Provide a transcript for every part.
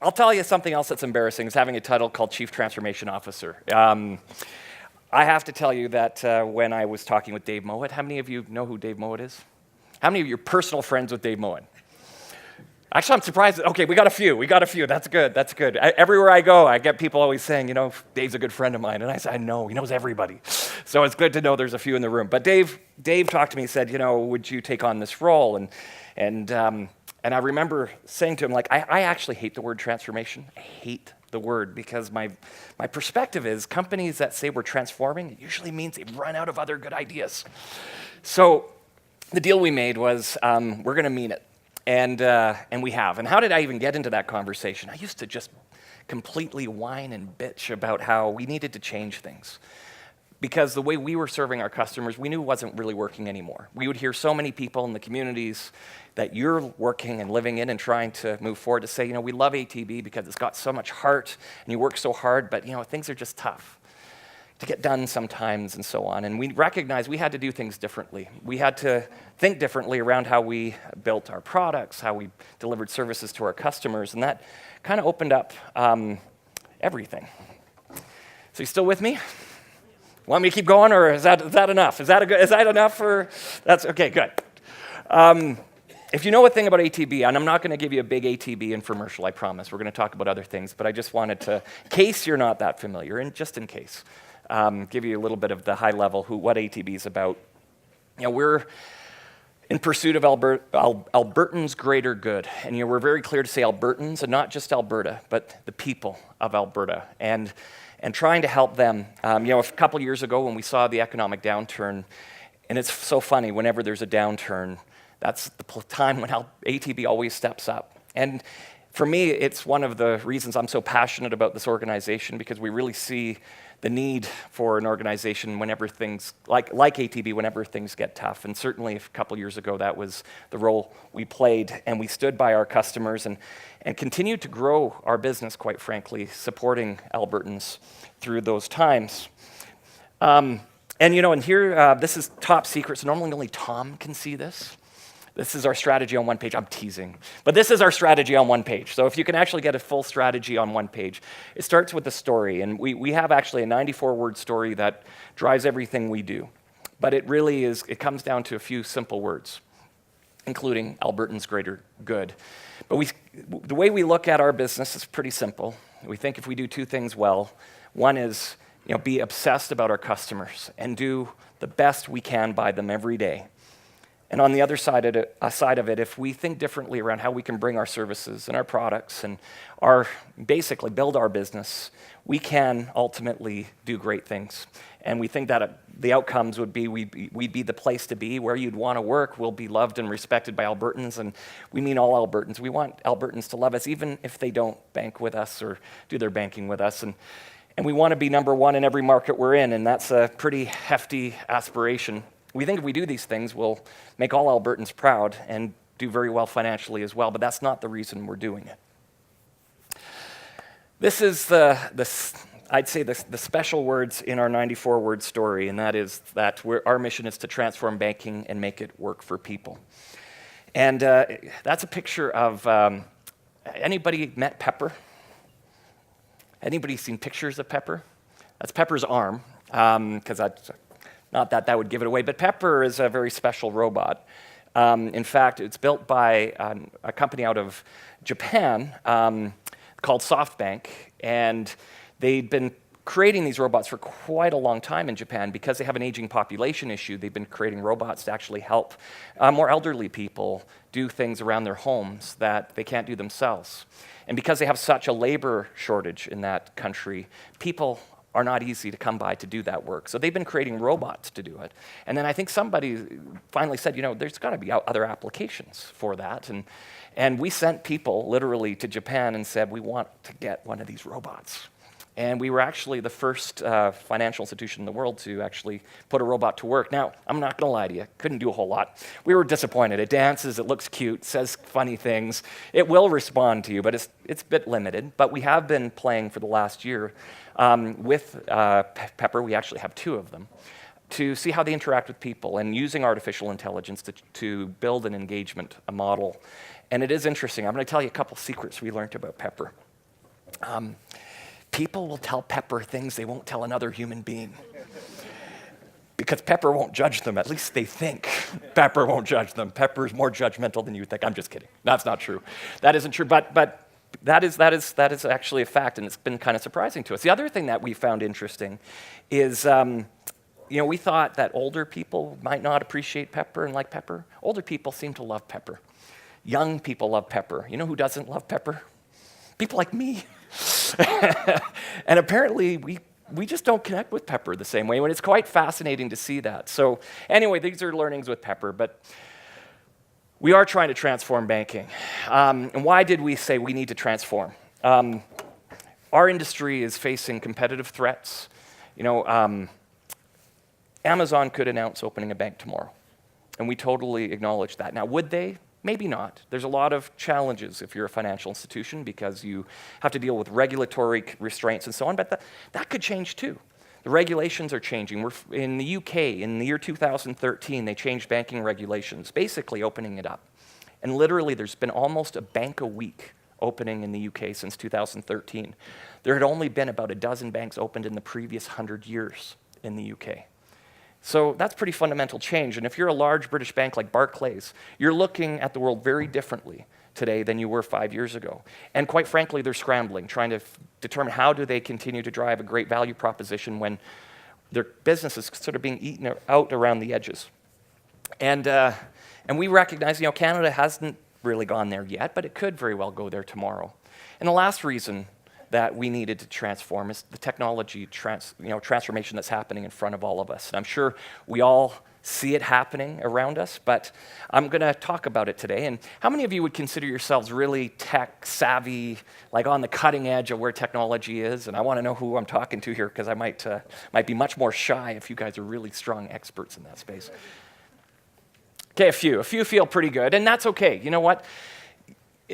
I'll tell you something else that's embarrassing is having a title called Chief Transformation Officer. I have to tell you that when I was talking with Dave Mowat, how many of you know who Dave Mowat is? How many of you are personal friends with Dave Mowat? Actually, I'm surprised. Okay, we got a few. That's good. Everywhere I go, I get people always saying, Dave's a good friend of mine. And I say, I know, he knows everybody. So it's good to know there's a few in the room. But Dave talked to me and said, would you take on this role? And I remember saying to him, I actually hate the word transformation. I hate the word because my perspective is companies that say we're transforming, it usually means they've run out of other good ideas. So the deal we made was we're going to mean it. And we have. And how did I even get into that conversation? I used to just completely whine and bitch about how we needed to change things. Because the way we were serving our customers, we knew wasn't really working anymore. We would hear so many people in the communities that you're working and living in and trying to move forward to say, we love ATB because it's got so much heart and you work so hard, but things are just tough to get done sometimes and so on. And we recognized we had to do things differently. We had to think differently around how we built our products, how we delivered services to our customers, and that kind of opened up everything. So you still with me? Want me to keep going, or is that enough? Is that enough for? That's okay. Good. If you know a thing about ATB, and I'm not going to give you a big ATB infomercial, I promise. We're going to talk about other things, but I just wanted to, in case you're not that familiar, and just in case, give you a little bit of the high level what ATB is about. We're in pursuit of Albertans' greater good, and we're very clear to say Albertans, and not just Alberta, but the people of Alberta, and trying to help them. A couple years ago when we saw the economic downturn, and it's so funny, whenever there's a downturn, that's the time when ATB always steps up. And for me, it's one of the reasons I'm so passionate about this organization, because we really see the need for an organization whenever things, like ATB, whenever things get tough. And certainly a couple years ago, that was the role we played, and we stood by our customers and continued to grow our business, quite frankly, supporting Albertans through those times. And here, this is top secret, so normally only Tom can see this. This is our strategy on one page. I'm teasing. But this is our strategy on one page. So if you can actually get a full strategy on one page, it starts with a story. And we have actually a 94-word story that drives everything we do. But it really is, it comes down to a few simple words, including Albertans' greater good. But the way we look at our business is pretty simple. We think if we do two things well, one is be obsessed about our customers and do the best we can by them every day. And on the other side of it, if we think differently around how we can bring our services and our products and basically build our business, we can ultimately do great things. And we think that the outcomes would be we'd be the place to be, where you'd want to work. We'll be loved and respected by Albertans, and we mean all Albertans. We want Albertans to love us, even if they don't bank with us or do their banking with us. And we want to be number one in every market we're in, and that's a pretty hefty aspiration. We think if we do these things, we'll make all Albertans proud and do very well financially as well, but that's not the reason we're doing it. This is I'd say the special words in our 94-word story, and that is that our mission is to transform banking and make it work for people. And that's a picture of, anybody met Pepper? Anybody seen pictures of Pepper? That's Pepper's arm, because not that would give it away, but Pepper is a very special robot. In fact, it's built by a company out of Japan called SoftBank, and they've been creating these robots for quite a long time in Japan. Because they have an aging population issue, they've been creating robots to actually help more elderly people do things around their homes that they can't do themselves. And because they have such a labor shortage in that country, people are not easy to come by to do that work. So they've been creating robots to do it. And then I think somebody finally said, there's got to be other applications for that. And we sent people literally to Japan and said, we want to get one of these robots. And we were actually the first financial institution in the world to actually put a robot to work. Now, I'm not going to lie to you, couldn't do a whole lot. We were disappointed. It dances, it looks cute, says funny things. It will respond to you, but it's a bit limited. But we have been playing for the last year with Pepper. We actually have two of them, to see how they interact with people and using artificial intelligence to build an engagement model. And it is interesting. I'm going to tell you a couple secrets we learned about Pepper. People will tell Pepper things they won't tell another human being. Because Pepper won't judge them, at least they think. Pepper won't judge them. Pepper is more judgmental than you think. I'm just kidding. That's not true. That isn't true, but that is actually a fact, and it's been kind of surprising to us. The other thing that we found interesting is, we thought that older people might not appreciate Pepper and like Pepper. Older people seem to love Pepper. Young people love Pepper. You know who doesn't love Pepper? People like me. And apparently, we just don't connect with Pepper the same way, and it's quite fascinating to see that. So anyway, these are learnings with Pepper, but we are trying to transform banking. And why did we say we need to transform? Our industry is facing competitive threats. Amazon could announce opening a bank tomorrow, and we totally acknowledge that. Now, would they? Maybe not. There's a lot of challenges if you're a financial institution because you have to deal with regulatory restraints and so on, but that could change too. The regulations are changing. In the UK, in the year 2013, they changed banking regulations, basically opening it up. And literally, there's been almost a bank a week opening in the UK since 2013. There had only been about a dozen banks opened in the previous 100 years in the UK. So that's pretty fundamental change. And if you're a large British bank like Barclays, you're looking at the world very differently today than you were 5 years ago. And quite frankly, they're scrambling, trying to determine how do they continue to drive a great value proposition when their business is sort of being eaten out around the edges. And we recognize, Canada hasn't really gone there yet, but it could very well go there tomorrow. And the last reason that we needed to transform is the technology transformation that's happening in front of all of us. And I'm sure we all see it happening around us, but I'm going to talk about it today. And how many of you would consider yourselves really tech savvy, like on the cutting edge of where technology is? And I want to know who I'm talking to here because I might be much more shy if you guys are really strong experts in that space. Okay, a few feel pretty good, and that's okay. You know what?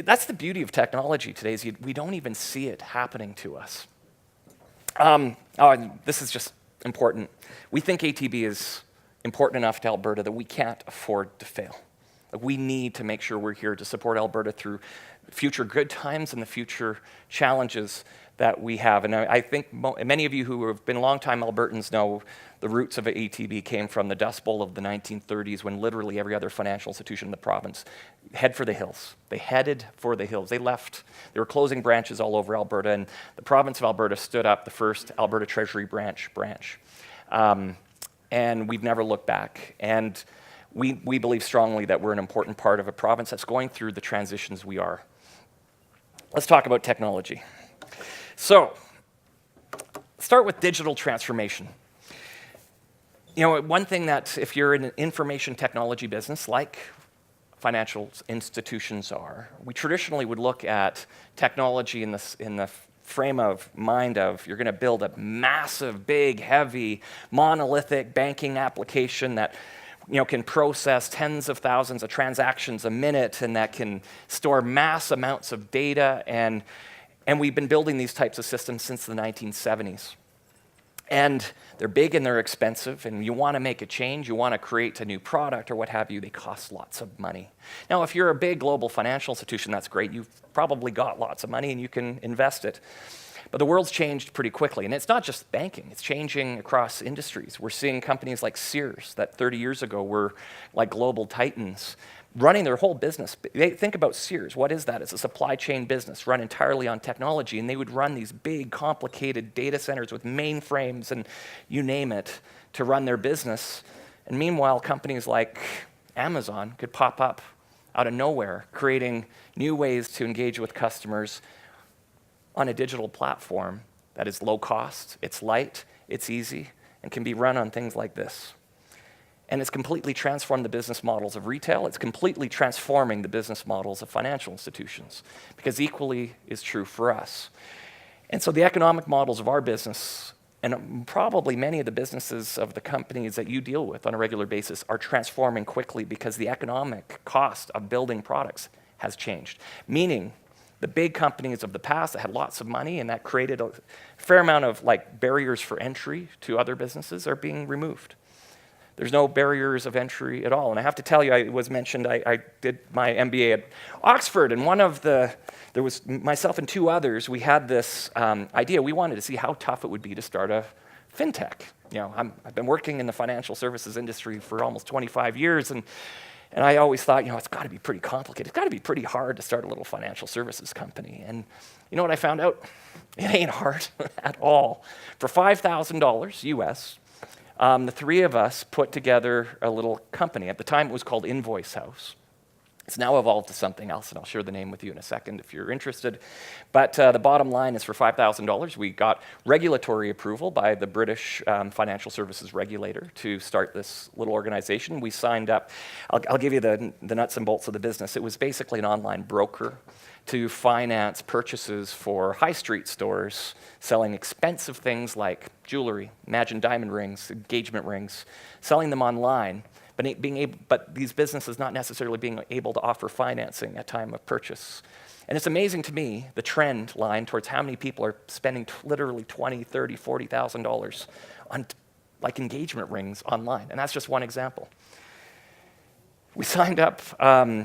That's the beauty of technology today is we don't even see it happening to us. This is just important. We think ATB is important enough to Alberta that we can't afford to fail. We need to make sure we're here to support Alberta through future good times and the future challenges that we have. And I think many of you who have been longtime Albertans know the roots of ATB came from the Dust Bowl of the 1930s when literally every other financial institution in the province head for the hills. They headed for the hills. They were closing branches all over Alberta, and the province of Alberta stood up the first Alberta Treasury branch. And we've never looked back. And we believe strongly that we're an important part of a province that's going through the transitions we are. Let's talk about technology. So, start with digital transformation. One thing that if you're in an information technology business like financial institutions are, we traditionally would look at technology in the frame of mind of you're going to build a massive, big, heavy, monolithic banking application that can process tens of thousands of transactions a minute and that can store mass amounts of data. And we've been building these types of systems since the 1970s. And they're big and they're expensive, and you want to make a change, you want to create a new product or what have you, they cost lots of money. Now, if you're a big global financial institution, that's great. You've probably got lots of money and you can invest it. But the world's changed pretty quickly, and it's not just banking, it's changing across industries. We're seeing companies like Sears that 30 years ago were like global titans, running their whole business. Think about Sears. What is that? It's a supply chain business run entirely on technology, and they would run these big, complicated data centers with mainframes and you name it to run their business. And meanwhile, companies like Amazon could pop up out of nowhere, creating new ways to engage with customers on a digital platform that is low cost, it's light, it's easy, and can be run on things like this. And it's completely transformed the business models of retail. It's completely transforming the business models of financial institutions, because equally is true for us. And so the economic models of our business, and probably many of the businesses of the companies that you deal with on a regular basis, are transforming quickly because the economic cost of building products has changed. Meaning, the big companies of the past that had lots of money and that created a fair amount of barriers for entry to other businesses are being removed. There's no barriers of entry at all. And I have to tell you, I was mentioned, I did my MBA at Oxford, and there was myself and two others, we had this idea. We wanted to see how tough it would be to start a fintech. I've been working in the financial services industry for almost 25 years, and I always thought, it's got to be pretty complicated. It's got to be pretty hard to start a little financial services company. And you know what I found out? It ain't hard at all. For $5,000 US, the three of us put together a little company. At the time, it was called Invoice House. It's now evolved to something else, and I'll share the name with you in a second if you're interested. But the bottom line is for $5,000, we got regulatory approval by the British financial services regulator to start this little organization. We signed up. I'll give you the nuts and bolts of the business. It was basically an online broker to finance purchases for high street stores selling expensive things like jewelry, imagine diamond rings, engagement rings, selling them online, but these businesses not necessarily being able to offer financing at time of purchase. And it's amazing to me, the trend line towards how many people are spending literally $20,000, $30,000, $40,000 on like engagement rings online. And that's just one example. We signed up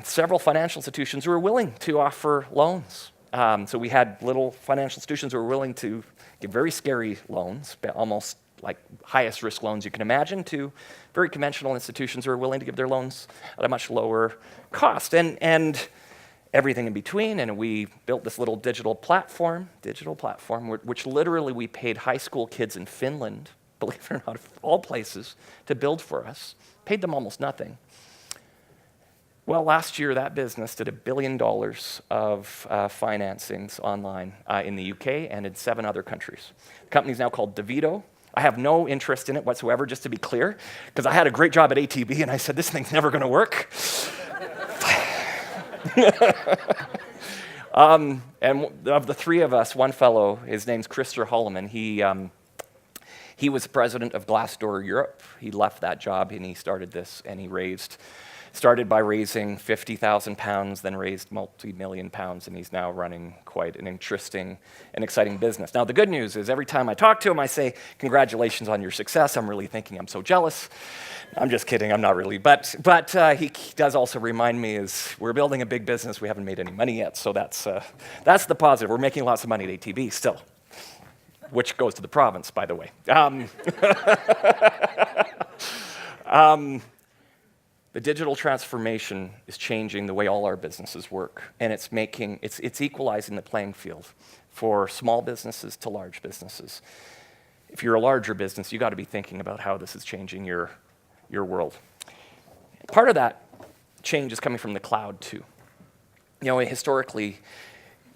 several financial institutions who were willing to offer loans. So we had little financial institutions who were willing to give very scary loans, almost like highest risk loans you can imagine, to very conventional institutions who are willing to give their loans at a much lower cost, and everything in between. And we built this little digital platform, which literally we paid high school kids in Finland, believe it or not, of all places, to build for us. Paid them almost nothing. Well, last year, that business did $1 billion of financings online in the UK and in 7 other countries. The company's now called DeVito. I have no interest in it whatsoever, just to be clear, because I had a great job at ATB, and I said, this thing's never going to work. And of the three of us, one fellow, his name's Christer Holloman, he was president of Glassdoor Europe. He left that job, and he started this, and he started by raising £50,000, then raised multi-million pounds, and he's now running quite an interesting and exciting business. Now, the good news is every time I talk to him, I say, congratulations on your success. I'm really thinking I'm so jealous. I'm just kidding, I'm not really. But he does also remind me is we're building a big business. We haven't made any money yet, so that's the positive. We're making lots of money at ATB still, which goes to the province, by the way. The digital transformation is changing the way all our businesses work, and it's equalizing the playing field for small businesses to large businesses. If you're a larger business, you got to be thinking about how this is changing your world. Part of that change is coming from the cloud too. Historically,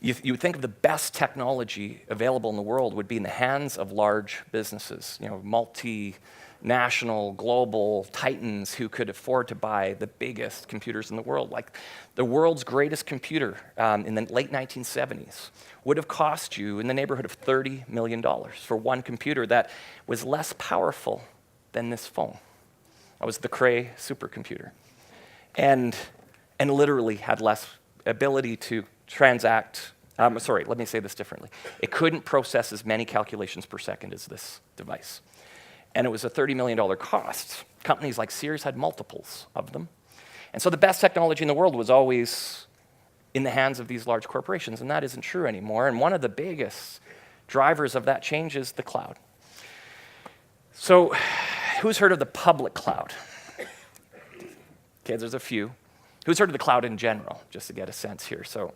you would think of the best technology available in the world would be in the hands of large businesses, multinational, global titans who could afford to buy the biggest computers in the world. Like the world's greatest computer in the late 1970s would have cost you in the neighborhood of $30 million for one computer that was less powerful than this phone. That was the Cray supercomputer. And literally had less ability to transact. Let me say this differently. It couldn't process as many calculations per second as this device. And it was a $30 million cost. Companies like Sears had multiples of them. And so the best technology in the world was always in the hands of these large corporations, and that isn't true anymore. And one of the biggest drivers of that change is the cloud. So who's heard of the public cloud? Okay, there's a few. Who's heard of the cloud in general, just to get a sense here? So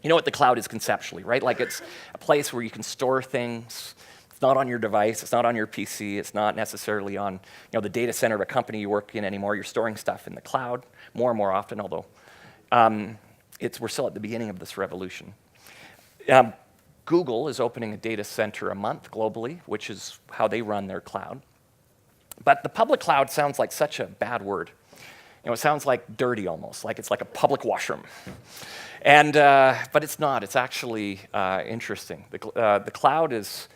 you know what the cloud is conceptually, right? Like it's a place where you can store things. It's not on your device, it's not on your PC, it's not necessarily on the data center of a company you work in anymore. You're storing stuff in the cloud more and more often, although we're still at the beginning of this revolution. Google is opening a data center a month globally, which is how they run their cloud. But the public cloud sounds like such a bad word. It sounds like dirty almost, like it's like a public washroom. But it's not. It's actually interesting. The cloud is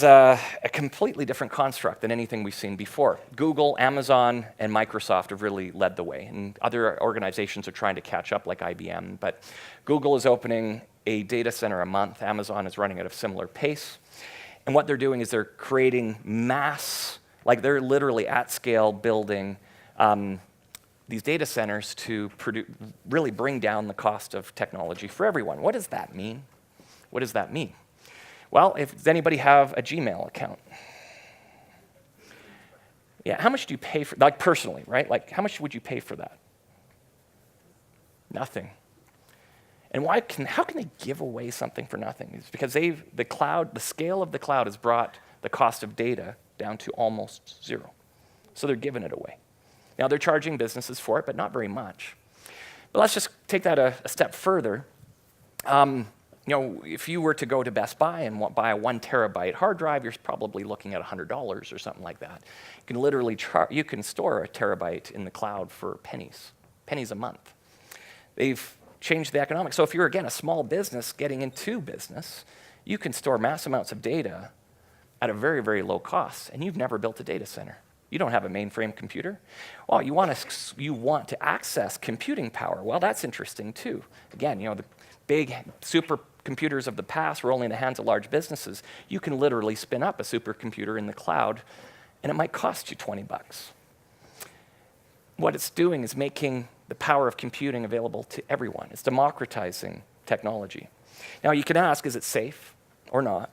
a completely different construct than anything we've seen before. Google, Amazon, and Microsoft have really led the way, and other organizations are trying to catch up, like IBM. But Google is opening a data center a month. Amazon is running at a similar pace. And what they're doing is they're creating mass Like they're literally at scale building these data centers to really bring down the cost of technology for everyone. What does that mean? What does that mean? Well, does anybody have a Gmail account? Yeah, how much do you pay for, like personally, right? Like how much would you pay for that? Nothing. And how can they give away something for nothing? It's because the scale of the cloud has brought the cost of data down to almost zero. So they're giving it away. Now they're charging businesses for it, but not very much. But let's just take that a step further. If you were to go to Best Buy and buy a 1 terabyte hard drive, you're probably looking at $100 or something like that. You can literally you can store a terabyte in the cloud for pennies a month. They've changed the economics. So if you're, again, a small business getting into business, you can store mass amounts of data at a very, very low cost, and you've never built a data center. You don't have a mainframe computer. Well, you want to access computing power. Well, that's interesting too. Again, the big supercomputers of the past were only in the hands of large businesses. You can literally spin up a supercomputer in the cloud, and it might cost you 20 bucks. What it's doing is making the power of computing available to everyone. It's democratizing technology. Now, you can ask, is it safe or not?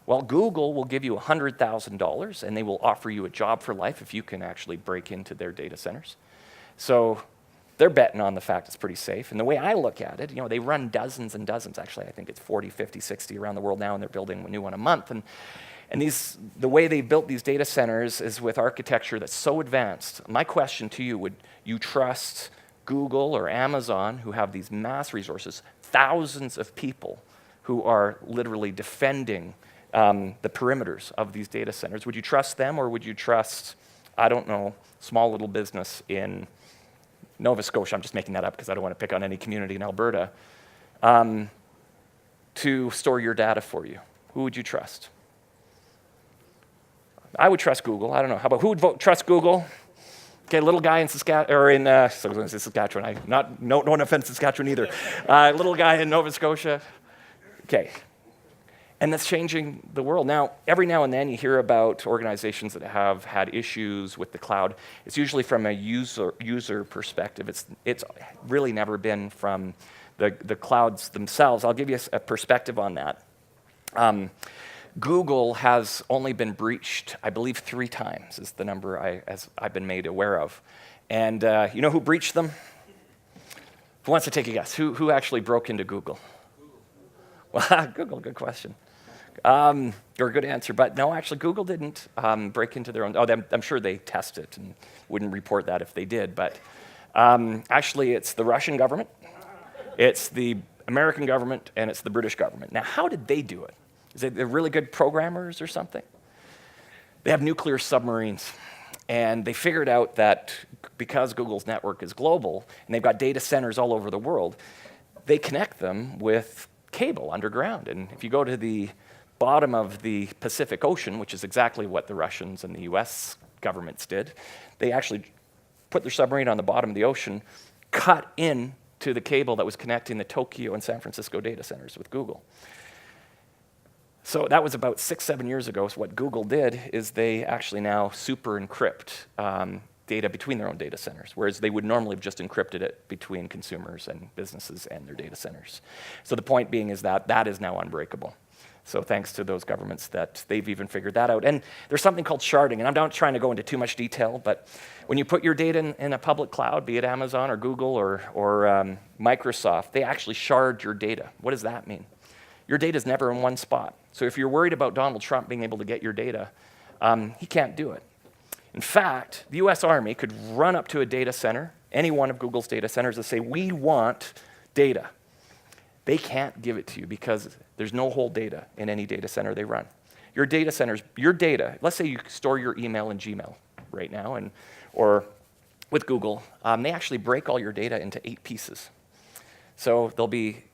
Well, Google will give you $100,000, and they will offer you a job for life if you can actually break into their data centers. So they're betting on the fact it's pretty safe. And the way I look at it, they run dozens and dozens. Actually, I think it's 40, 50, 60 around the world now, and they're building a new one a month. And the way they built these data centers is with architecture that's so advanced. My question to you, would you trust Google or Amazon, who have these mass resources, thousands of people who are literally defending the perimeters of these data centers? Would you trust them, or would you trust, I don't know, small little business in Nova Scotia, I'm just making that up because I don't want to pick on any community in Alberta, to store your data for you? Who would you trust? I would trust Google. I don't know. How about who would trust Google? Okay, little guy in Saskatchewan, no offense, Saskatchewan either. Little guy in Nova Scotia. Okay. And that's changing the world. Now, every now and then you hear about organizations that have had issues with the cloud. It's usually from a user perspective. It's really never been from the clouds themselves. I'll give you a perspective on that. Google has only been breached, I believe, 3 times is the number I've been made aware of. And you know who breached them? Who wants to take a guess? Who actually broke into Google? Well, Google, good question. Or a good answer, but no, actually Google didn't break into their own. I'm sure they test it and wouldn't report that if they did, but actually it's the Russian government, it's the American government, and it's the British government. Now, how did they do it? Is it they're really good programmers or something? They have nuclear submarines, and they figured out that because Google's network is global, and they've got data centers all over the world, they connect them with cable underground. And if you go to the bottom of the Pacific Ocean, which is exactly what the Russians and the US governments did, they actually put their submarine on the bottom of the ocean, cut in to the cable that was connecting the Tokyo and San Francisco data centers with Google. So that was about 6-7 years ago. So what Google did is they actually now super encrypt data between their own data centers, whereas they would normally have just encrypted it between consumers and businesses and their data centers. So the point being is that that is now unbreakable. So thanks to those governments that they've even figured that out. And there's something called sharding, and I'm not trying to go into too much detail, but when you put your data in a public cloud, be it Amazon or Google or Microsoft, they actually shard your data. What does that mean? Your data is never in one spot. So if you're worried about Donald Trump being able to get your data, he can't do it. In fact, the US Army could run up to a data center, any one of Google's data centers, and say, we want data. They can't give it to you because there's no whole data in any data center they run. Your data centers, your data, let's say you store your email in Gmail right now, or with Google, they actually break all your data into 8 pieces. So there'll be,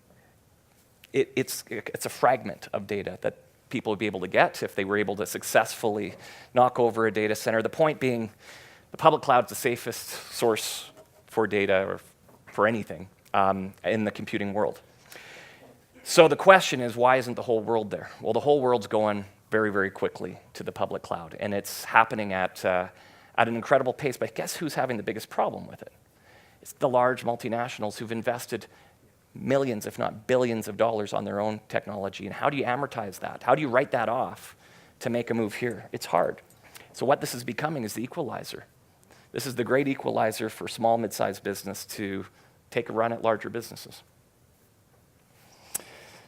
it's a fragment of data that people would be able to get if they were able to successfully knock over a data center. The point being, the public cloud's the safest source for data or for anything in the computing world. So the question is, why isn't the whole world there? Well, the whole world's going very, very quickly to the public cloud. And it's happening at an incredible pace. But guess who's having the biggest problem with it? It's the large multinationals who've invested millions, if not billions of dollars on their own technology. And how do you amortize that? How do you write that off to make a move here? It's hard. So what this is becoming is the equalizer. This is the great equalizer for small, mid-sized business to take a run at larger businesses.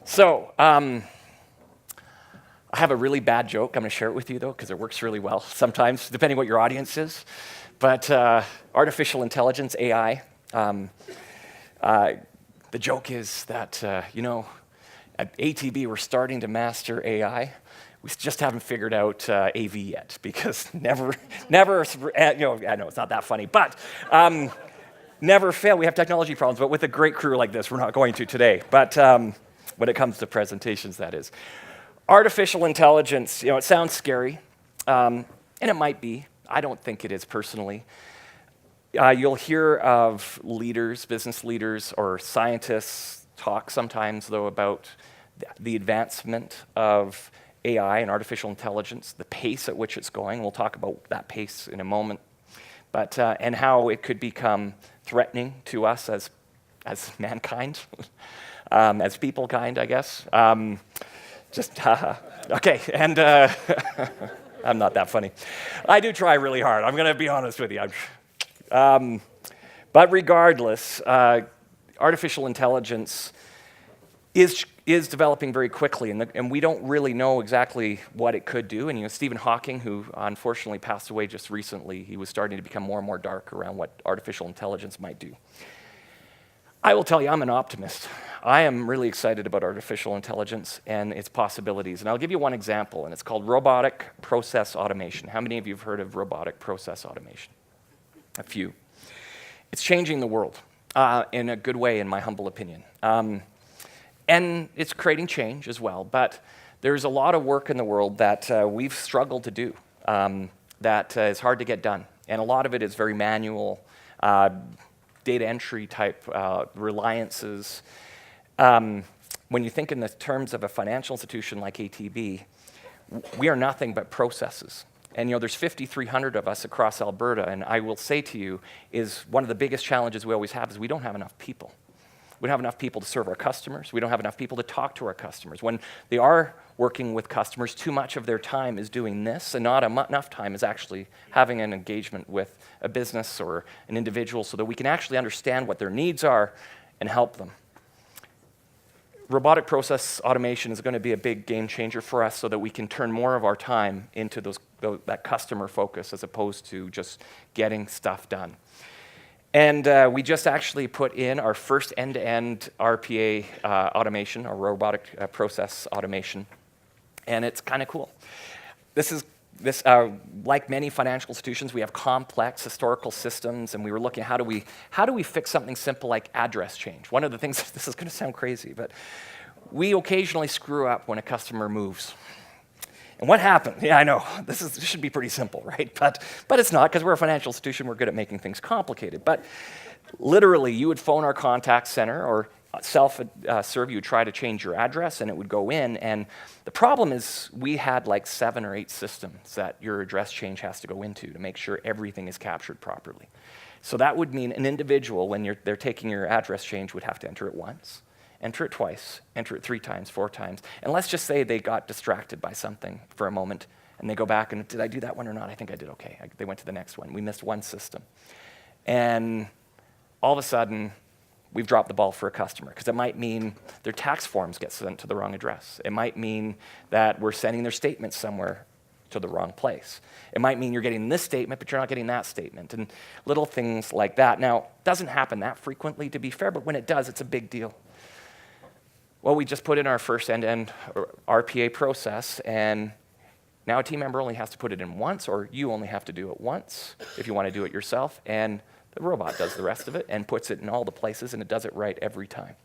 So I have a really bad joke. I'm going to share it with you, though, because it works really well sometimes, depending what your audience is. But artificial intelligence, AI, the joke is that, at ATB, we're starting to master AI. We just haven't figured out AV yet, because never, I know it's not that funny, but never fail. We have technology problems, but with a great crew like this, we're not going to today. But when it comes to presentations, that is. Artificial intelligence, it sounds scary, and it might be. I don't think it is personally. You'll hear of leaders, business leaders, or scientists talk sometimes, though, about the advancement of AI and artificial intelligence, the pace at which it's going. We'll talk about that pace in a moment, but and how it could become threatening to us as mankind, as people kind, I guess. Okay, and I'm not that funny. I do try really hard. I'm going to be honest with you. But regardless, artificial intelligence is developing very quickly, and we don't really know exactly what it could do. And Stephen Hawking, who unfortunately passed away just recently, he was starting to become more and more dark around what artificial intelligence might do. I will tell you, I'm an optimist. I am really excited about artificial intelligence and its possibilities. And I'll give you one example, and it's called robotic process automation. How many of you have heard of robotic process automation? A few. It's changing the world in a good way, in my humble opinion. And it's creating change as well, but there's a lot of work in the world that we've struggled to do that is hard to get done. And a lot of it is very manual, data entry type reliances. When you think in the terms of a financial institution like ATB, we are nothing but processes. And there's 5,300 of us across Alberta, and I will say to you, is one of the biggest challenges we always have is we don't have enough people. We don't have enough people to serve our customers. We don't have enough people to talk to our customers. When they are working with customers, too much of their time is doing this, and not enough time is actually having an engagement with a business or an individual so that we can actually understand what their needs are and help them. Robotic process automation is going to be a big game changer for us so that we can turn more of our time into that customer focus as opposed to just getting stuff done. And we just actually put in our first end-to-end RPA automation, or robotic process automation, and it's kind of cool. Like many financial institutions, we have complex historical systems, and we were looking at how do we fix something simple like address change. One of the things, this is going to sound crazy, but we occasionally screw up when a customer moves. And what happened? Yeah, I know, this should be pretty simple, right? But it's not, because we're a financial institution, we're good at making things complicated. But literally, you would phone our contact center or self-serve, you would try to change your address, and it would go in. And the problem is we had like 7 or 8 systems that your address change has to go into to make sure everything is captured properly. So that would mean an individual, when they're taking your address change, would have to enter it once, enter it twice, enter it 3 times, 4 times. And let's just say they got distracted by something for a moment, and they go back and, did I do that one or not? I think I did okay. They went to the next one. We missed one system. And all of a sudden, we've dropped the ball for a customer, because it might mean their tax forms get sent to the wrong address. It might mean that we're sending their statements somewhere to the wrong place. It might mean you're getting this statement, but you're not getting that statement, and little things like that. Now, it doesn't happen that frequently, to be fair, but when it does, it's a big deal. Well, we just put in our first end-to-end RPA process, and now a team member only has to put it in once, or you only have to do it once if you want to do it yourself, and the robot does the rest of it and puts it in all the places, and it does it right every time.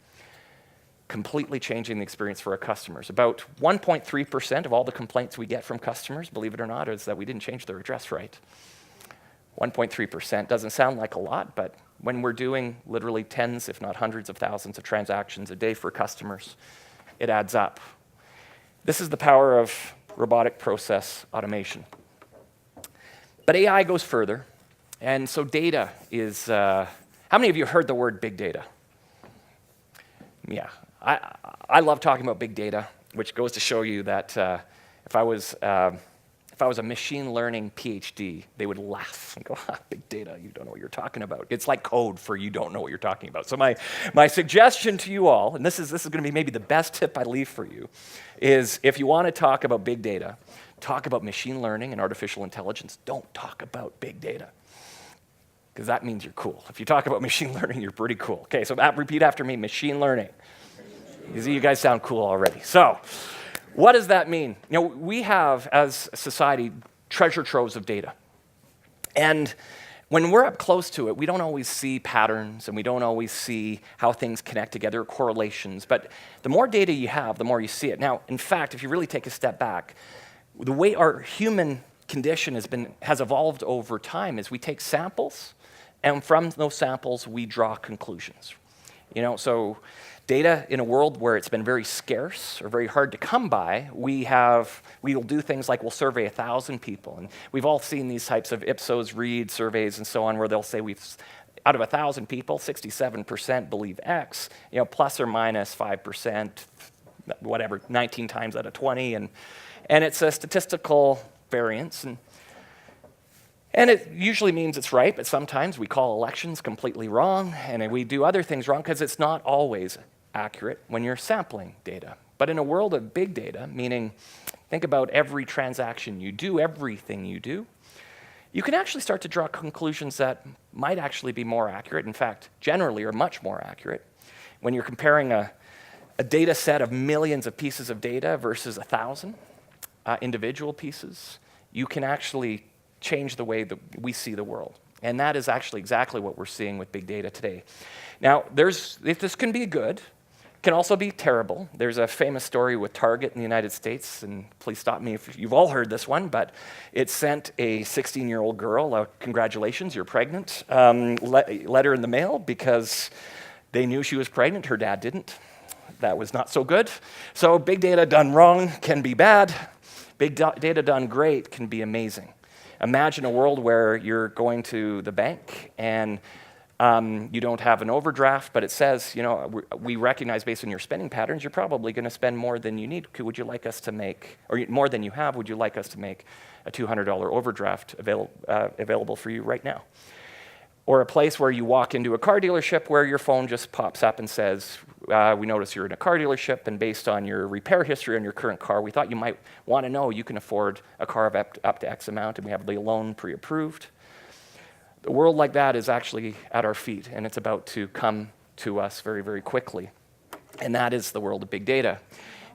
Completely changing the experience for our customers. About 1.3% of all the complaints we get from customers, believe it or not, is that we didn't change their address right. 1.3% doesn't sound like a lot, but when we're doing literally tens, if not hundreds of thousands of transactions a day for customers, it adds up. This is the power of robotic process automation. But AI goes further, and so data is, how many of you heard the word big data? Yeah, I love talking about big data, which goes to show you that if I was a machine learning PhD, they would laugh and go, big data, you don't know what you're talking about. It's like code for you don't know what you're talking about. So my suggestion to you all, and this is going to be maybe the best tip I leave for you, is if you want to talk about big data, talk about machine learning and artificial intelligence. Don't talk about big data, because that means you're cool. If you talk about machine learning, you're pretty cool. Okay, so repeat after me, machine learning. You see, you guys sound cool already. So, what does that mean? You know, we have, as a society, treasure troves of data. And when we're up close to it, we don't always see patterns, and we don't always see how things connect together, correlations. But the more data you have, the more you see it. Now, in fact, if you really take a step back, the way our human condition has evolved over time is we take samples, and from those samples, we draw conclusions. You know, so data in a world where it's been very scarce or very hard to come by, we'll do things like we'll survey 1,000 people. And we've all seen these types of Ipsos read surveys and so on, where they'll say out of 1,000 people, 67% believe X, you know, plus or minus 5%, whatever, 19 times out of 20. And it's a statistical variance. And it usually means it's right, but sometimes we call elections completely wrong, and we do other things wrong because it's not always accurate when you're sampling data. But in a world of big data, meaning think about every transaction you do, everything you do, you can actually start to draw conclusions that might actually be more accurate, in fact, generally are much more accurate. When you're comparing a data set of millions of pieces of data versus 1,000 individual pieces, you can actually change the way that we see the world. And that is actually exactly what we're seeing with big data today. Now, if this can be good, it can also be terrible. There's a famous story with Target in the United States, and please stop me if you've all heard this one, but it sent a 16-year-old girl, congratulations, you're pregnant, letter in the mail because they knew she was pregnant, her dad didn't. That was not so good. So big data done wrong can be bad. Big data done great can be amazing. Imagine a world where you're going to the bank and you don't have an overdraft, but it says, you know, we recognize based on your spending patterns, you're probably going to spend more than you need. Would you like us to make, or more than you have, would you like us to make a $200 overdraft available for you right now? Or a place where you walk into a car dealership where your phone just pops up and says, we notice you're in a car dealership, and based on your repair history on your current car, we thought you might want to know you can afford a car of up to X amount, and we have the loan pre-approved. The world like that is actually at our feet, and it's about to come to us very, very quickly. And that is the world of big data.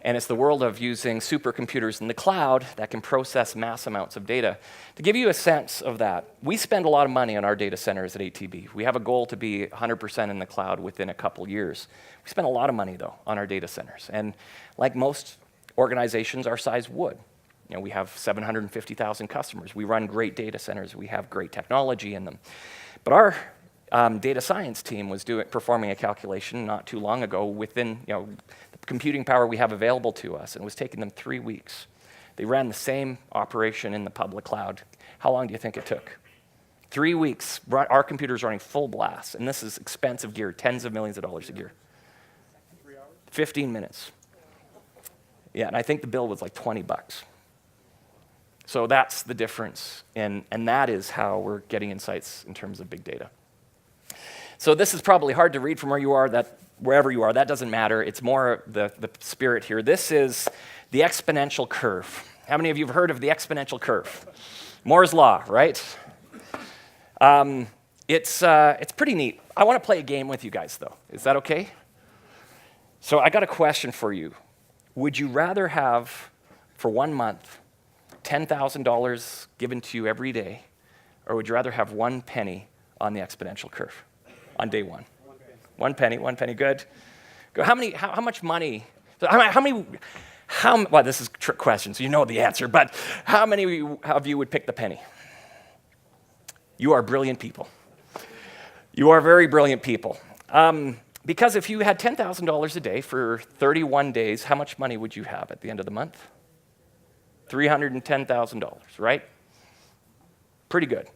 And it's the world of using supercomputers in the cloud that can process mass amounts of data. To give you a sense of that, we spend a lot of money on our data centers at ATB. We have a goal to be 100% in the cloud within a couple years. We spend a lot of money, though, on our data centers. And like most organizations our size would, you know, we have 750,000 customers. We run great data centers. We have great technology in them. But our data science team was performing a calculation not too long ago within, you know, the computing power we have available to us, and it was taking them 3 weeks. They ran the same operation in the public cloud. How long do you think it took? 3 weeks. Our computer's running full blast, and this is expensive gear, tens of millions of dollars a gear. 3 hours? 15 minutes. Yeah, and I think the bill was like $20. So that's the difference, and that is how we're getting insights in terms of big data. So this is probably hard to read from wherever you are, that doesn't matter. It's more the spirit here. This is the exponential curve. How many of you have heard of the exponential curve? Moore's law, right? It's pretty neat. I want to play a game with you guys, though. Is that okay? So I got a question for you. Would you rather have, for 1 month, $10,000 given to you every day, or would you rather have 1 penny on the exponential curve on day 1? 1 penny. 1 penny, good. How much money? Well, this is a trick question, so you know the answer, but how many of you would pick the penny? You are brilliant people. You are very brilliant people. Because if you had $10,000 a day for 31 days, how much money would you have at the end of the month? $310,000, right? Pretty good.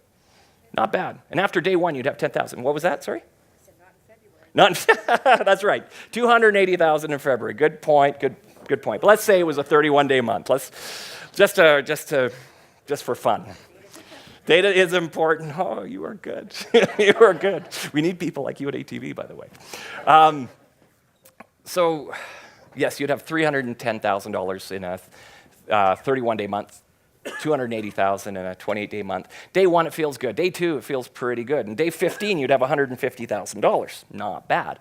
Not bad. And after day one, you'd have 10,000. What was that, sorry? I said not in February. That's right. 280,000 in February. Good point. Good point. But let's say it was a 31-day month. Let's just for fun. Data is important. Oh, you are good. You are good. We need people like you at ATB, by the way. So, yes, you'd have $310,000 in a 31-day month, $280,000 in a 28-day month. Day one, it feels good. Day two, it feels pretty good. And day 15, you'd have $150,000. Not bad.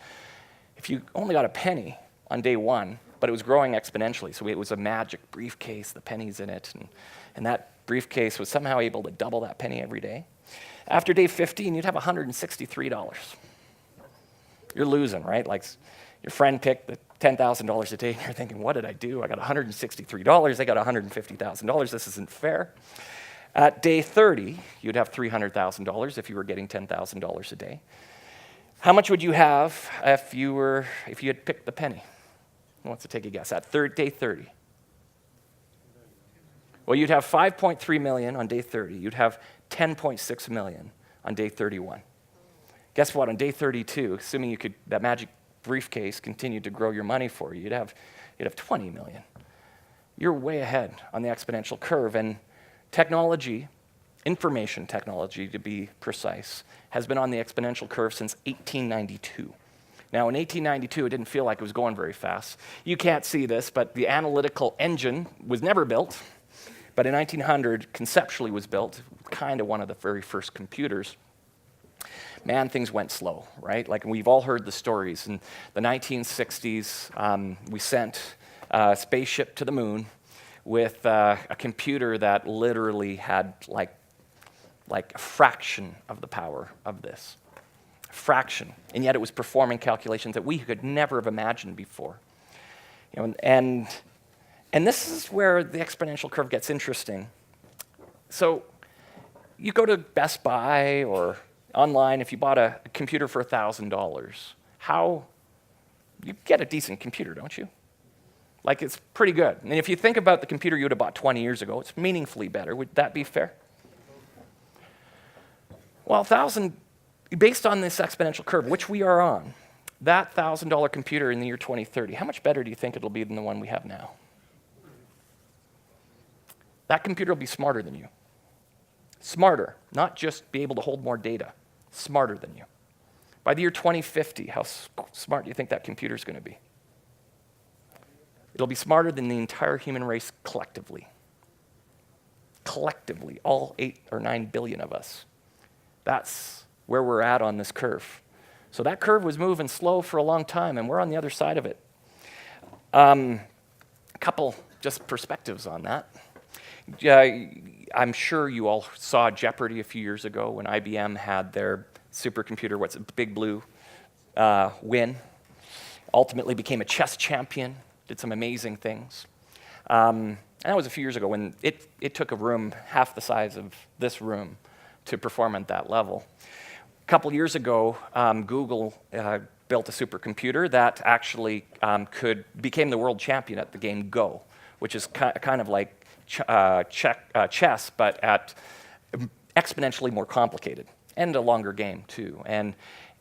If you only got a penny on day one, but it was growing exponentially, so it was a magic briefcase, the pennies in it, and that briefcase was somehow able to double that penny every day. After day 15, you'd have $163. You're losing, right? Like your friend picked the $10,000 a day, and you're thinking, what did I do? I got $163, I got $150,000, this isn't fair. At day 30, you'd have $300,000 if you were getting $10,000 a day. How much would you have if you had picked the penny? Who wants to take a guess? At day 30. Well, you'd have 5.3 million on day 30. You'd have 10.6 million on day 31. Guess what? On day 32, assuming that magic briefcase continued to grow your money for you, you'd have 20 million. You're way ahead on the exponential curve, and technology, information technology to be precise, has been on the exponential curve since 1892. Now, in 1892, it didn't feel like it was going very fast. You can't see this, but the analytical engine was never built. But in 1900, conceptually was built, kind of one of the very first computers. Man, things went slow, right? Like, we've all heard the stories. In the 1960s, we sent a spaceship to the moon with a computer that literally had like a fraction of the power of this. Fraction. And yet it was performing calculations that we could never have imagined before. And this is where the exponential curve gets interesting. So you go to Best Buy or online, if you bought a computer for $1,000, you get a decent computer, don't you? Like, it's pretty good. And if you think about the computer you would have bought 20 years ago, it's meaningfully better. Would that be fair? Well, based on this exponential curve, which we are on, that $1,000 computer in the year 2030, how much better do you think it'll be than the one we have now? That computer will be smarter than you. Smarter, not just be able to hold more data, smarter than you. By the year 2050, how smart do you think that computer is going to be? It'll be smarter than the entire human race collectively. Collectively, all 8 or 9 billion of us. That's where we're at on this curve. So that curve was moving slow for a long time, and we're on the other side of it. A couple just perspectives on that. I'm sure you all saw Jeopardy a few years ago when IBM had their supercomputer, Big Blue, win. Ultimately became a chess champion, did some amazing things. And that was a few years ago when it took a room half the size of this room to perform at that level. A couple years ago, Google built a supercomputer that actually became the world champion at the game Go, which is kind of like chess, but at exponentially more complicated, and a longer game too.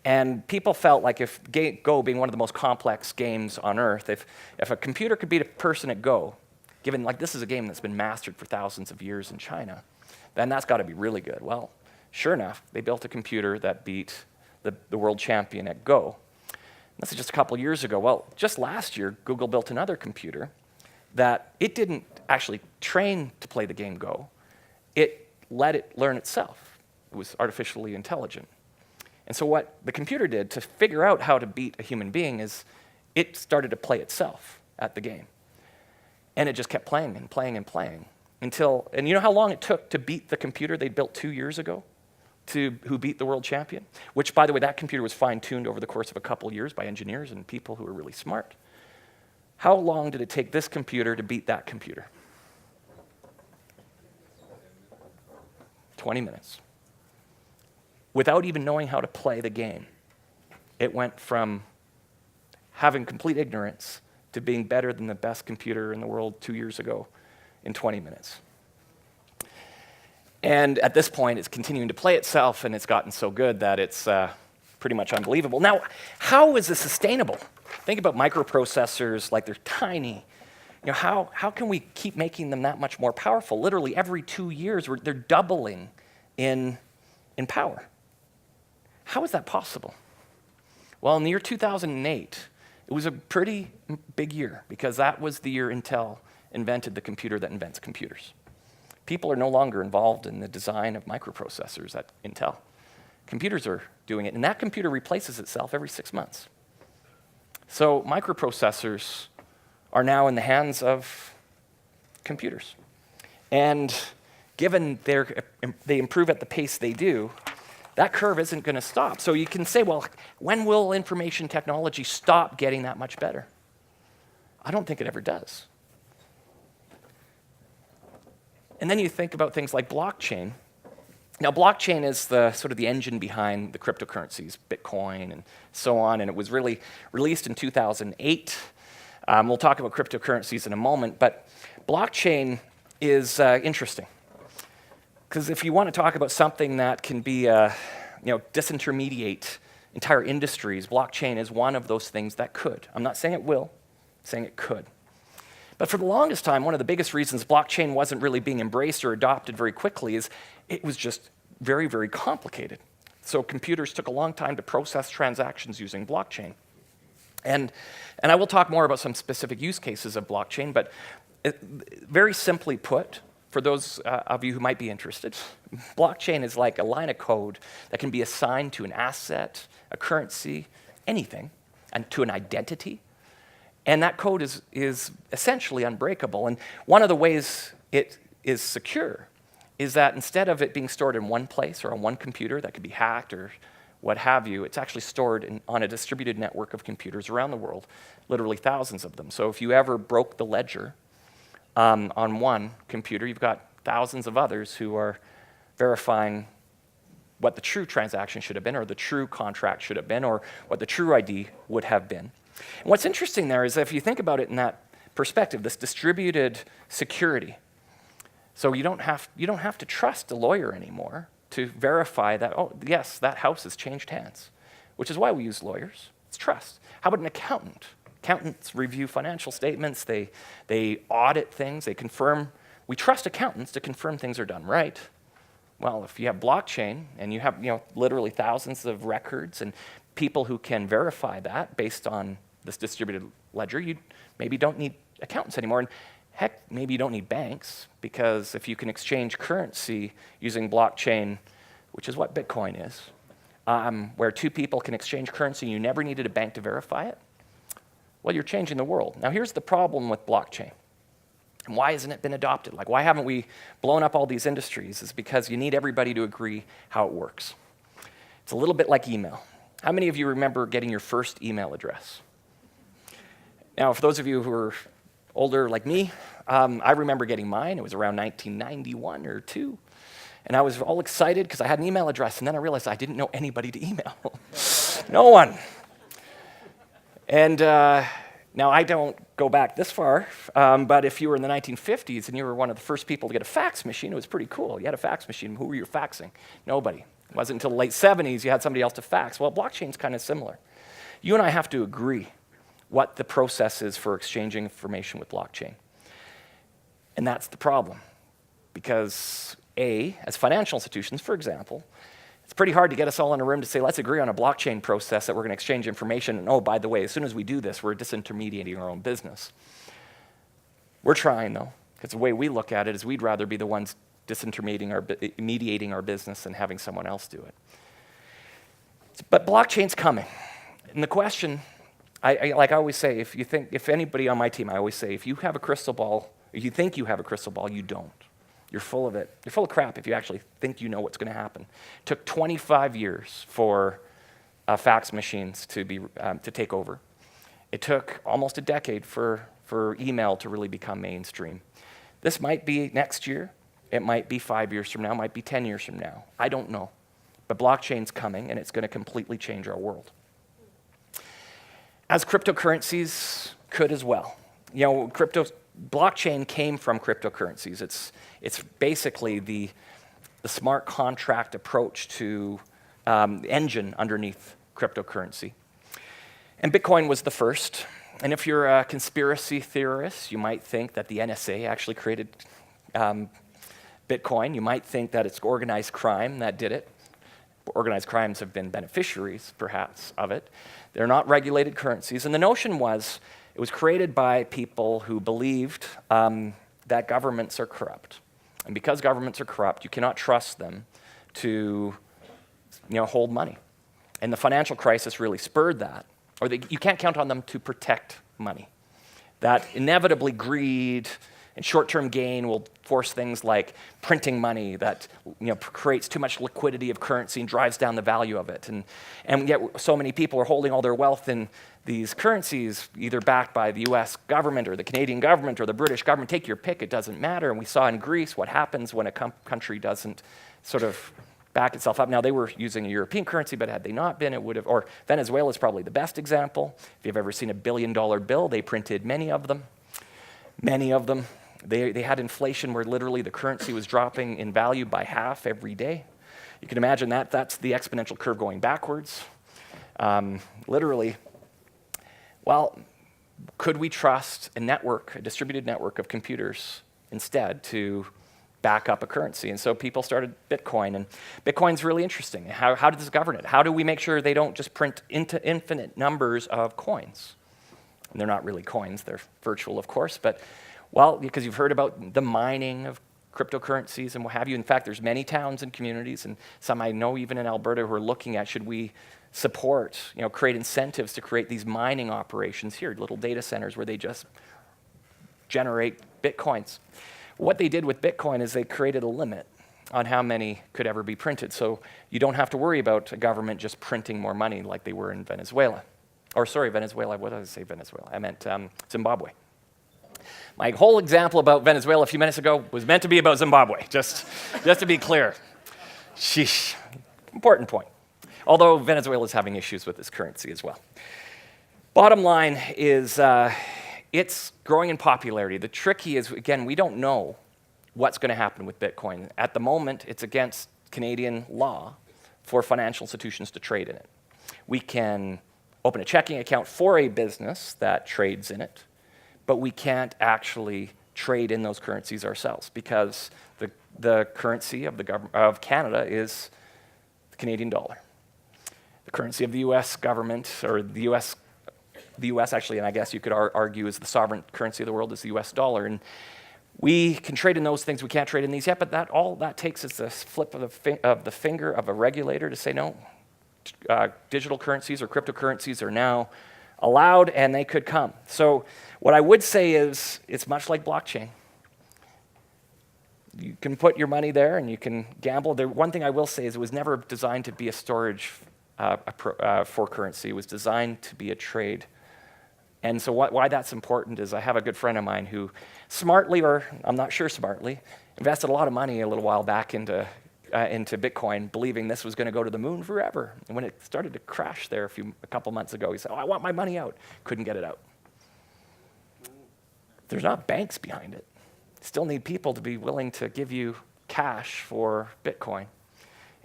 And people felt like if Go being one of the most complex games on Earth, if a computer could beat a person at Go, given like this is a game that's been mastered for thousands of years in China, then that's got to be really good. Well, sure enough, they built a computer that beat the world champion at Go. This is just a couple years ago. Well, just last year, Google built another computer that it didn't actually train to play the game Go. It let it learn itself. It was artificially intelligent. And so what the computer did to figure out how to beat a human being is it started to play itself at the game. And it just kept playing and playing and playing and you know how long it took to beat the computer they built 2 years ago? Who beat the world champion? Which, by the way, that computer was fine-tuned over the course of a couple years by engineers and people who were really smart. How long did it take this computer to beat that computer? 20 minutes. Without even knowing how to play the game, it went from having complete ignorance to being better than the best computer in the world 2 years ago in 20 minutes. And at this point, it's continuing to play itself, and it's gotten so good that it's pretty much unbelievable. Now, how is this sustainable? Think about microprocessors like they're tiny. How can we keep making them that much more powerful? Literally every 2 years, they're doubling in power. How is that possible? Well, in the year 2008, it was a pretty big year because that was the year Intel invented the computer that invents computers. People are no longer involved in the design of microprocessors at Intel. Computers are doing it, and that computer replaces itself every 6 months. So microprocessors are now in the hands of computers. And given they improve at the pace they do, that curve isn't going to stop. So you can say, well, when will information technology stop getting that much better? I don't think it ever does. And then you think about things like blockchain. Now, blockchain is the sort of the engine behind the cryptocurrencies, Bitcoin and so on, and it was really released in 2008. We'll talk about cryptocurrencies in a moment, but blockchain is interesting. Because if you want to talk about something that can be, disintermediate entire industries, blockchain is one of those things that could. I'm not saying it will, I'm saying it could. But for the longest time, one of the biggest reasons blockchain wasn't really being embraced or adopted very quickly is it was just very, very complicated. So computers took a long time to process transactions using blockchain. And I will talk more about some specific use cases of blockchain, but very simply put, for those of you who might be interested, blockchain is like a line of code that can be assigned to an asset, a currency, anything, and to an identity. And that code is essentially unbreakable. And one of the ways it is secure is that instead of it being stored in one place or on one computer that could be hacked or what have you, it's actually stored on a distributed network of computers around the world, literally thousands of them. So if you ever broke the ledger on one computer, you've got thousands of others who are verifying what the true transaction should have been, or the true contract should have been, or what the true ID would have been. And what's interesting there is that if you think about it in that perspective, this distributed security, so you don't have to trust a lawyer anymore to verify that, oh, yes, that house has changed hands, which is why we use lawyers. It's trust. How about an accountant? Accountants review financial statements, they audit things, they confirm. We trust accountants to confirm things are done right. Well, if you have blockchain and you have literally thousands of records and people who can verify that based on this distributed ledger, you maybe don't need accountants anymore. And heck, maybe you don't need banks, because if you can exchange currency using blockchain, which is what Bitcoin is, where two people can exchange currency and you never needed a bank to verify it, well, you're changing the world. Now, here's the problem with blockchain. And why hasn't it been adopted? Like, why haven't we blown up all these industries? Is because you need everybody to agree how it works. It's a little bit like email. How many of you remember getting your first email address? Now, for those of you who are older like me, I remember getting mine. It was around 1991 or 2. And I was all excited because I had an email address, and then I realized I didn't know anybody to email. No one. And now I don't go back this far, but if you were in the 1950s and you were one of the first people to get a fax machine, it was pretty cool. You had a fax machine. Who were you faxing? Nobody. It wasn't until the late 70s you had somebody else to fax. Well, blockchain's kind of similar. You and I have to agree what the process is for exchanging information with blockchain. And that's the problem. Because as financial institutions, for example, it's pretty hard to get us all in a room to say, let's agree on a blockchain process that we're going to exchange information. And oh, by the way, as soon as we do this, we're disintermediating our own business. We're trying, though, because the way we look at it is we'd rather be the ones mediating our business than having someone else do it. But blockchain's coming. And the question, I always say, if anybody on my team, I always say, if you have a crystal ball, if you think you have a crystal ball, you don't. You're full of it. You're full of crap if you actually think you know what's going to happen. It took 25 years for fax machines to take over. It took almost a decade for email to really become mainstream. This might be next year. It might be 5 years from now. It might be 10 years from now. I don't know. But blockchain's coming, and it's going to completely change our world. As cryptocurrencies could as well. blockchain came from cryptocurrencies. It's basically the smart contract approach to the engine underneath cryptocurrency. And Bitcoin was the first. And if you're a conspiracy theorist, you might think that the NSA actually created Bitcoin. You might think that it's organized crime that did it. Organized crimes have been beneficiaries, perhaps, of it. They're not regulated currencies. And the notion was, it was created by people who believed that governments are corrupt. And because governments are corrupt, you cannot trust them to hold money. And the financial crisis really spurred that. Or you can't count on them to protect money. That inevitably greed and short-term gain will force things like printing money that creates too much liquidity of currency and drives down the value of it. And yet so many people are holding all their wealth in these currencies, either backed by the US government or the Canadian government or the British government. Take your pick, it doesn't matter. And we saw in Greece what happens when a country doesn't sort of back itself up. Now, they were using a European currency, but had they not been, it would have, or Venezuela is probably the best example. If you've ever seen a $1 billion bill, they printed many of them. Many of them. They had inflation where literally the currency was dropping in value by half every day. You can imagine that. That's the exponential curve going backwards. Literally. Well, could we trust a distributed network of computers instead to back up a currency? And so people started Bitcoin, and Bitcoin's really interesting. How does this govern it? How do we make sure they don't just print into infinite numbers of coins? And they're not really coins, they're virtual, of course, but well, because you've heard about the mining of cryptocurrencies and what have you. In fact, there's many towns and communities, and some I know even in Alberta, who are looking at, should we support, create incentives to create these mining operations here, little data centers where they just generate Bitcoins. What they did with Bitcoin is they created a limit on how many could ever be printed. So you don't have to worry about a government just printing more money like they were in Venezuela. Or sorry, Venezuela, what did I say Venezuela? I meant Zimbabwe. My whole example about Venezuela a few minutes ago was meant to be about Zimbabwe, just to be clear. Sheesh, important point. Although Venezuela is having issues with this currency as well. Bottom line is it's growing in popularity. The tricky is, again, we don't know what's going to happen with Bitcoin. At the moment, it's against Canadian law for financial institutions to trade in it. We can open a checking account for a business that trades in it, but we can't actually trade in those currencies ourselves because the currency of Canada is the Canadian dollar. The currency of the US government, or the US actually, and I guess you could argue is the sovereign currency of the world, is the US dollar. And we can trade in those things, we can't trade in these yet, but all that takes is the flip of the finger of a regulator to say, no, digital currencies or cryptocurrencies are now allowed and they could come. So what I would say is it's much like blockchain. You can put your money there and you can gamble. The one thing I will say is it was never designed to be a storage for currency. It was designed to be a trade. And so why that's important is I have a good friend of mine who smartly, or I'm not sure smartly, invested a lot of money a little while back into Bitcoin, believing this was going to go to the moon forever. And when it started to crash there a couple months ago, he said, I want my money out. Couldn't get it out. There's not banks behind it. Still need people to be willing to give you cash for Bitcoin.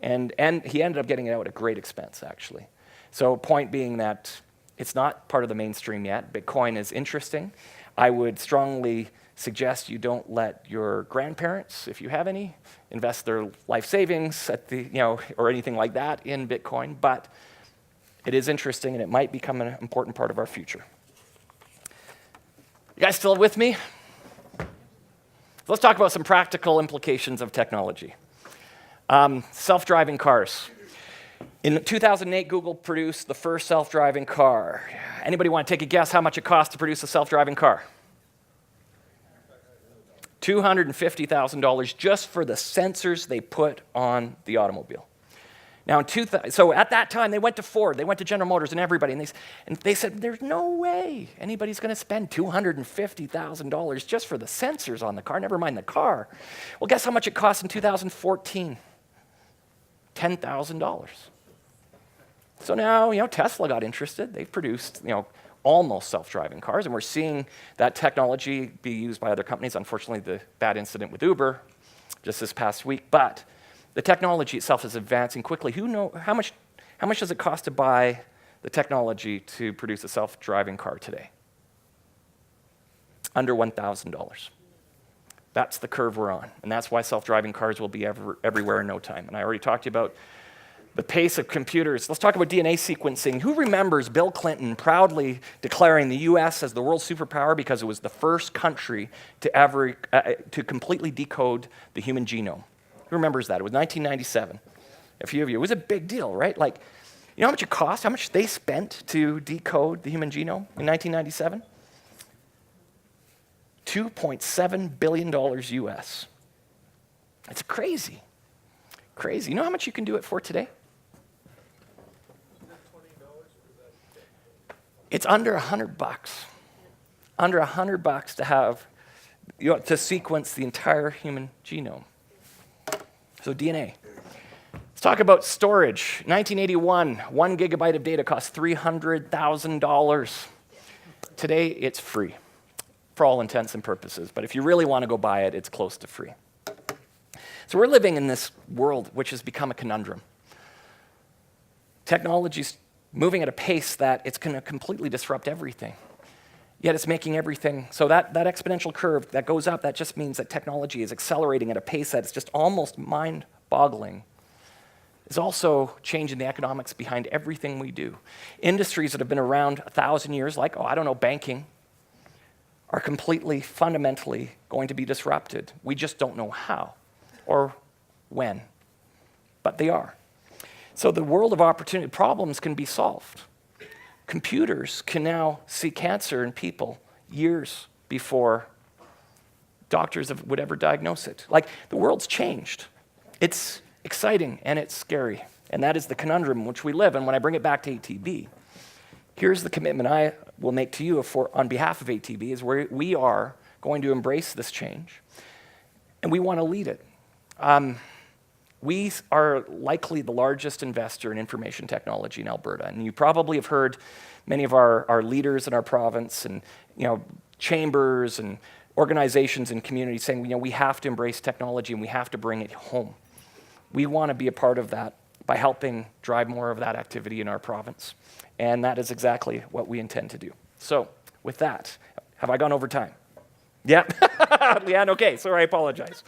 And he ended up getting it out at a great expense, actually. So point being that it's not part of the mainstream yet. Bitcoin is interesting. I would strongly suggest you don't let your grandparents, if you have any, invest their life savings or anything like that in Bitcoin, but it is interesting and it might become an important part of our future. You guys still with me? Let's talk about some practical implications of technology. Self-driving cars. In 2008, Google produced the first self-driving car. Anybody want to take a guess how much it costs to produce a self-driving car? $250,000 just for the sensors they put on the automobile. Now, so at that time, they went to Ford, they went to General Motors and everybody, and they said, there's no way anybody's going to spend $250,000 just for the sensors on the car, never mind the car. Well, guess how much it cost in 2014? $10,000. So now, Tesla got interested. They've produced, almost self-driving cars, and we're seeing that technology be used by other companies. Unfortunately, the bad incident with Uber just this past week, but the technology itself is advancing quickly. How much does it cost to buy the technology to produce a self-driving car today? Under $1,000. That's the curve we're on, and that's why self-driving cars will be everywhere in no time. And I already talked to you about the pace of computers. Let's talk about DNA sequencing. Who remembers Bill Clinton proudly declaring the US as the world superpower because it was the first country to completely decode the human genome? Who remembers that? It was 1997. A few of you. It was a big deal, right? Like, you know how much it cost? How much they spent to decode the human genome in 1997? $2.7 billion US. It's crazy. Crazy. You know how much you can do it for today? It's under $100. Under $100 to have, to sequence the entire human genome. So DNA. Let's talk about storage. 1981, 1 gigabyte of data cost $300,000. Today, it's free for all intents and purposes. But if you really want to go buy it, it's close to free. So we're living in this world which has become a conundrum. Technology's moving at a pace that it's going to completely disrupt everything. Yet it's making everything, so that exponential curve that goes up, that just means that technology is accelerating at a pace that's just almost mind-boggling. It's also changing the economics behind everything we do. Industries that have been around 1,000 years, like, banking, are completely, fundamentally going to be disrupted. We just don't know how or when, but they are. So the world of opportunity, problems can be solved. Computers can now see cancer in people years before doctors would ever diagnose it. Like, the world's changed. It's exciting and it's scary. And that is the conundrum in which we live. And when I bring it back to ATB, here's the commitment I will make to you on behalf of ATB, is where we are going to embrace this change, and we want to lead it. We are likely the largest investor in information technology in Alberta, and you probably have heard many of our leaders in our province and chambers and organizations and communities saying, we have to embrace technology and we have to bring it home. We want to be a part of that by helping drive more of that activity in our province, and that is exactly what we intend to do. So, with that, have I gone over time? Yeah? Leanne, okay, sorry, I apologize.